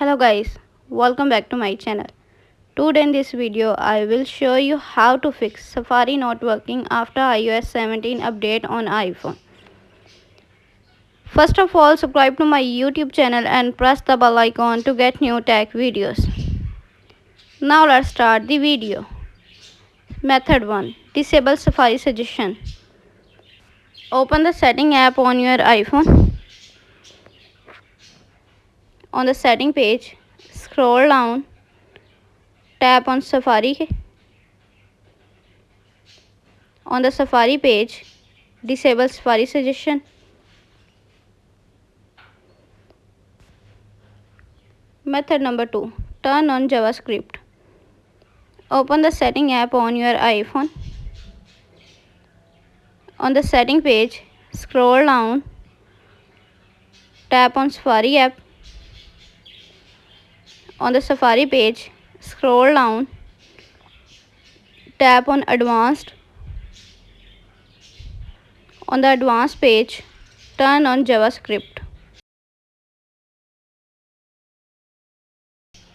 Hello guys, welcome back to my channel. Today in this video I will show you how to fix Safari not working after iOS 17 update on iPhone. First of all, subscribe to my YouTube channel and press the bell icon to get new tech videos. Now let's start the video. Method 1. Disable Safari suggestion. Open the setting app on your iPhone. On the setting page, scroll down, tap on Safari. On the Safari page, disable Safari suggestion. Method number 2. Turn on JavaScript. Open the setting app on your iPhone. On the setting page, scroll down, tap on Safari app. On the Safari page, scroll down, tap on Advanced. On the Advanced page, turn on JavaScript.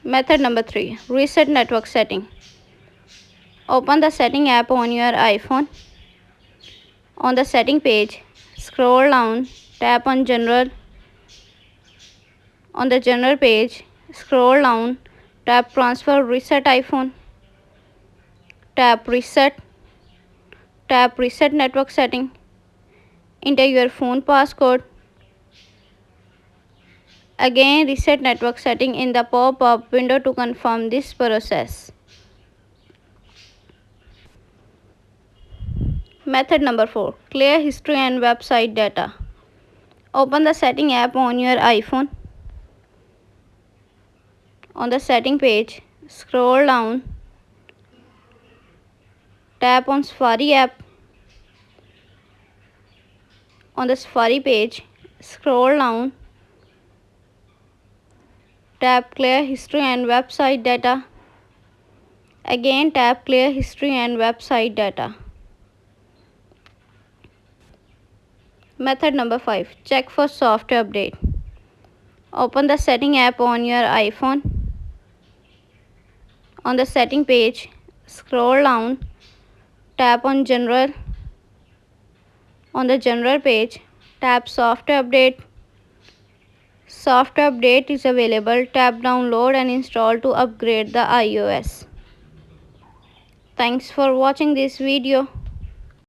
Method number 3. Reset network setting. Open the setting app on your iPhone. On the setting page, scroll down, tap on General. On the General page, scroll down, tap Transfer Reset iPhone. Tap Reset Network Setting. Enter your phone passcode. Again, reset network setting in the pop-up window to confirm this process. Method number 4. Clear history and website data. Open the setting app on your iPhone. On the setting page, scroll down, tap on Safari app. On the Safari page, scroll down, tap Clear History and Website Data. Again, tap Clear History and Website Data. Method number 5. Check for software update. Open the setting app on your iPhone. On the setting page, scroll down, tap on General. On the General page, tap Software Update. Software update is available. Tap Download and install to upgrade the iOS. Thanks for watching this video.